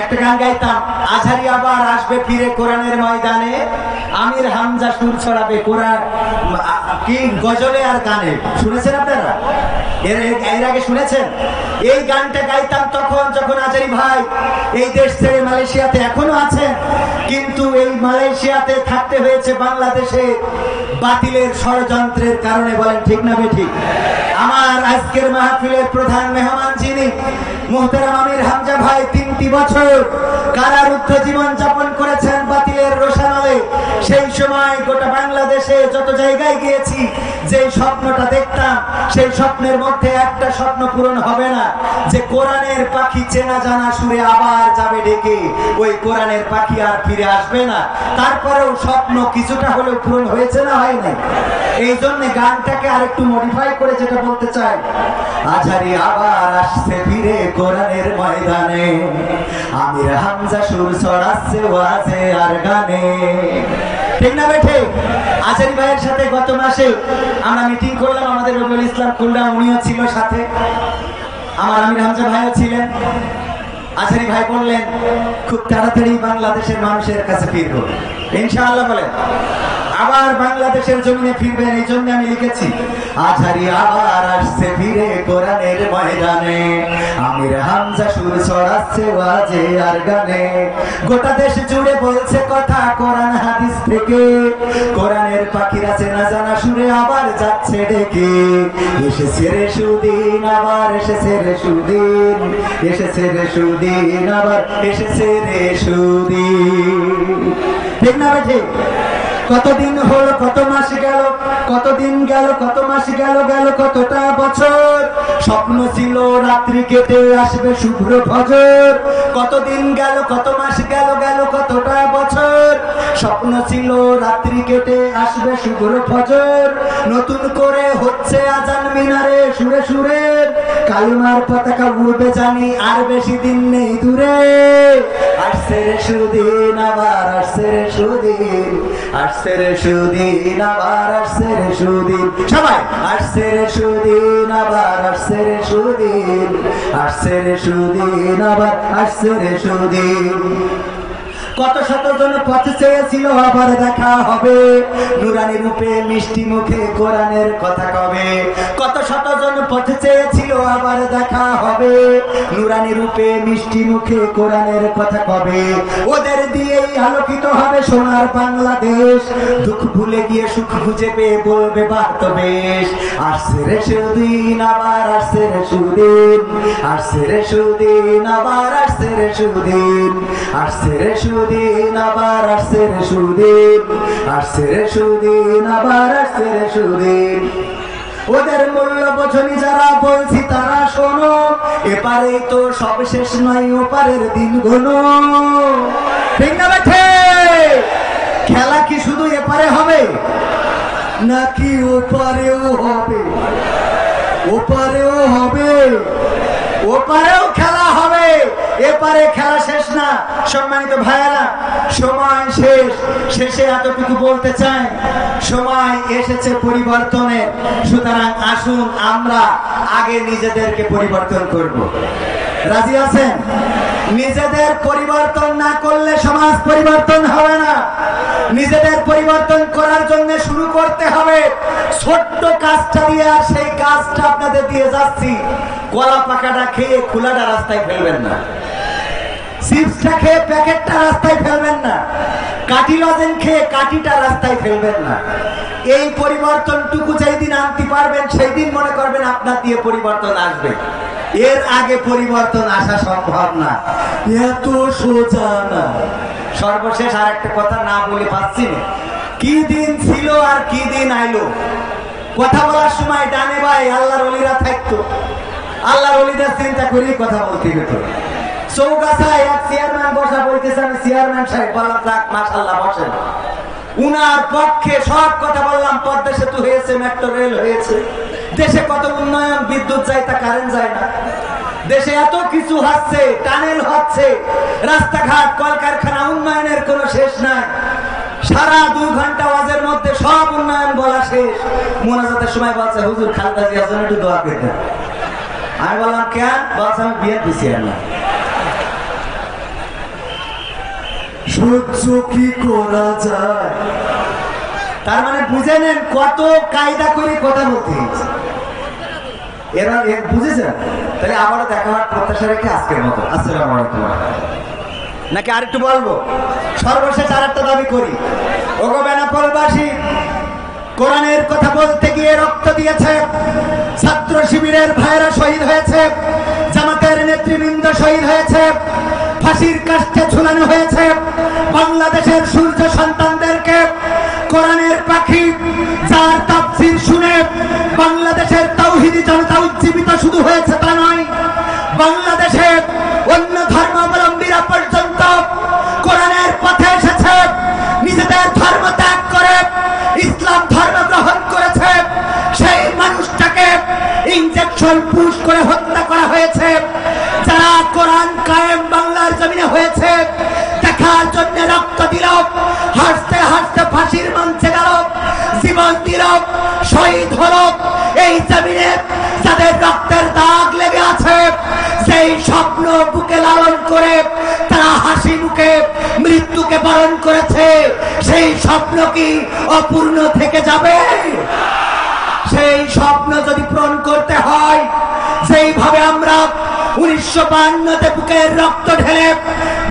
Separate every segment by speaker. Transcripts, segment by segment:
Speaker 1: একটা গান গাইতাম, আজহারি আবার আসবে ফিরে কোরআনের ময়দানে, আমির হামজা সুর ছড়াবে কোরআন কি গজলে আর গানে। শুনেছেন আপনারা? এর আগে শুনেছেন? এই গানটা গাইতাম তখন যখন আজহারি ভাই এই দেশ ছেড়ে মালয়েশিয়াতে এখনো আছেন, কিন্তু এই মালয়েশিয়াতে থাকতে হয়েছে বাংলাদেশে বাতিলের ষড়যন্ত্রের কারণে। বলেন ঠিক না বেঠিক? আমার আজকের মাহফিলের প্রধান মেহমান যিনি মুহতারাম আমির হামজা ভাই 3টি বছর কারারুদ্ধ জীবন যাপন করেছেন বাতিলের রোশানলে। সেই সময় গোটা বাংলাদেশে যত জায়গায় গিয়েছি যে স্বপ্নটা দেখতাম, সেই স্বপ্নের মধ্যে একটা স্বপ্ন পূরণ হবে না, যে কোরআনের পাখি চেনা জানা সুরে আবার যাবে ডেকে। ওই কোরআনের পাখি আর ফিরে আসবে না। তারপরেও স্বপ্ন কিছুটা হলেও পূরণ হয়েছে না হয় নাই? এই জন্য গানটাকে আরেকটু মডিফাই করে যেটা বলতে চাই, আজহারি আবার আসছে ফিরে কোরআনের ময়দানে, আমির হামজা সুর ছড়াচ্ছে ওয়াজে আর গানে। ঠিক না বেঠে? আজহারি ভাইয়ের সাথে গত মাসে আমরা মিটিং করলাম, আমাদের রবিউল ইসলাম খুলনা উনিও ছিল সাথে, আমার আমির হামজা ভাইও ছিলেন। আজহারি ভাই বললেন খুব তাড়াতাড়ি বাংলাদেশের মানুষের কাছে ফিরবো ইনশাআল্লাহ। বলেন আবার বাংলাদেশের জমিনে ফিরবেন। এই জন্য আমি লিখেছি, আজহারি আবার আসছে ফিরে কোরআনের ময়দানে, আমির হামজা সুর ছড়াচ্ছে ওয়াজে আর গানে। গোটা দেশ জুড়ে বলছে কথা কোরআন হাদিস থেকে, কোরআনের পাখিরা চেনা জানা সুরে আবার যাচ্ছে ডেকে। এসেছে রে সুদিন, আবার এসেছে রে সুদিন, এসেছে রে সুদিন, আবার এসেছে রে সুদিন। ঠিক না বেঠে? কতদিন হলো, কত মাস গেল, কতদিন গেল, কত মাস গেল, গেল কতটা বছর, স্বপ্ন ছিল রাত্রি কেটে আসবে শুভ্র ফজর। কতদিন গেল, কত মাস গেল, গেল কতটা বছর, স্বপ্ন ছিল রাত্রি কেটে আসবে শুভ্র ফজর। নতুন করে হচ্ছে আজান মিনারে সুরে সুরে, কালিমার পতাকা উড়বে জানি আর বেশি দিন নেই দূরে। আসছে রে সুদিন, আবার আসছে রে সুদিন, আসছে রে সুদিন, আবার আসছে রে সুদিন। সবাই আসছে রে সুদিন, আবার আসছে রে সুদিন, আসছে রে সুদিন, আবার আসছে রে সুদিন। কত শত জন পথ চেয়েছিল আবার দেখা হবে, নুরানি রূপে মিষ্টি মুখে কোরআনের কথা কবে। কত শত জন পথ চেয়েছিল আবার দেখা হবে, নুরানি রূপে মিষ্টি মুখে কোরআনের কথা কবে। ওদের দিয়েই আলোকিত হবে সোনার বাংলাদেশ, দুঃখ ভুলে গিয়ে সুখ খুঁজে পেয়ে বলবে বাত বেশ। আসছে রে সুদিন, আবার আসছে রে সুদিন, আসছে রে সুদিন, আবার আসছে রে সুদিন, আসছে রে সুদিন, আবার আসছে রে সুদিন, আসছে রে সুদিন, আবার আসছে রে সুদিন। ওদের মূল্য বোঝনি যারা, বলছি তারা শোনো, এপারেই তো সব শেষ নয়, ওপারের দিন গোনো। ঠিক না বেঠে? খেলা কি শুধু এপারে হবে নাকি ওপারেও হবে? ওপারেও হবে, ওপারেও খেলা হবে, এপারে খেলা শেষ না। সম্মানিত ভাইয়েরা, সময় শেষ, শেষে এতটুকু বলতে চাই, সময় এসেছে পরিবর্তনের। সুতরাং আসুন আমরা আগে নিজেদেরকে পরিবর্তন করব। রাজি আছেন? নিজেদের পরিবর্তন না করলে সমাজ পরিবর্তন হবে না। নিজেদের পরিবর্তন করার জন্য শুরু করতে হবে ছোট্ট কাজটা দিয়ে। আর সেই কাজটা আপনাদের দিয়ে যাচ্ছি, কলা পাকাটা খেয়ে খোলাটা রাস্তায় ফেলবেন না, চিপসটা খেয়ে প্যাকেটটা রাস্তায় ফেলবেন না, কাঠি লজেন খেয়ে কাঠিটা রাস্তায় ফেলবেন না। এই পরিবর্তনটুকু যেই দিন আনতে পারবেন সেই দিন মনে করবেন আপনার দিয়ে পরিবর্তন আসবে। এর আগে পরিবর্তন আসা সম্ভব না, এত সোজা না। সর্বশেষ আর একটা কথা না বলে পাচ্ছি না, কি দিন ছিল আর কি দিন আইলো। কথা বলার সময় ডানে ভাই আল্লাহর ওলিরা থাকতো, আল্লাহর ওলিদের চিন্তা করেই কথা বলতে হতো। চৌগাছায় এক চেয়ারম্যান বসা বলতেছে, আমি চেয়ারম্যান সাহেব বললাম যাক মাশাআল্লাহ বসেন। উনার পক্ষে সব কথা বললাম, পদ্মা সেতু হয়েছে, মেট্রো রেল হয়েছে, দেশে কত উন্নয়ন, বিদ্যুৎ যায় তা কারেন্ট যায় না, দেশে এত কিছু হচ্ছে, টানেল হচ্ছে, রাস্তাঘাট কলকারখানা, উন্নয়নের কোনো শেষ নাই। সারা 2 ঘন্টা ওয়াজের মধ্যে সব উন্নয়ন বলা শেষ। মোনাজাতের সময় বলছে হুজুর খালেদা জিয়ার জন্য একটু দোয়া করতেন। আমি বললাম কেন? বলছে আমি বিয়ে দিছি না।
Speaker 2: সহ্য কি করা যায়?
Speaker 1: তার মানে বুঝে নেন কত কায়দা করে কথা বলতে হয়েছে। এরা বুঝেছেন? তাহলে আবারও দেখা হওয়ার প্রত্যাশা রেখে আজকের মতো আসসালামু আলাইকুম। নাকি আরেকটু বলবো? সর্বশেষ আর একটা দাবি করি, ওগো বেনাপোলবাসী, কোরআনের কথা বলতে গিয়ে রক্ত দিয়েছে, ছাত্র শিবিরের ভাইরা শহীদ হয়েছে, জামাতের নেতৃবৃন্দ শহীদ হয়েছে, ফাঁসির কাষ্ঠে ঝুলানো হয়েছে বাংলাদেশের সূর্য সন্তানদেরকে। কোরআনের পাখি যার তাফসীর শুনে বাংলাদেশের তাওহীদি জনতা উজ্জীবিত শুধু হয়েছে তা নয়, বাংলাদেশে অন্য ধর্মাবলম্বীরা পর্যন্ত কোরআনের পথে এসেছে, নিজেদের ধর্ম ত্যাগ করে ইসলাম ধর্ম গ্রহণ করেছে। সেই মানুষটাকে ইনজেকশন পুশ করে হত্যা করা হয়েছে। যারা কোরআন কায়েম বাংলার জমিনে হয়েছে দেখার জন্য রক্ত দিল, হাসতে হাসতে ফাঁসির মঞ্চে গেল, জীবন দিল, শহীদ হল, এই জমিনে যাদের রক্তের দাগ লেগে আছে, সেই স্বপ্ন বুকে লালন করে তারা হাসি মুখে মৃত্যুকে বরণ করেছে, সেই স্বপ্ন কি অপূর্ণ থেকে যাবে? সেই স্বপ্ন যদি পূরণ করতে হয়, যেইভাবে আমরা 1952-তে বুকের রক্ত ঢেলে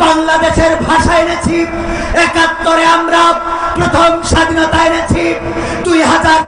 Speaker 1: বাংলাদেশের ভাষা এনেছি, 71-এ আমরা প্রথম স্বাধীনতা এনেছি, 2000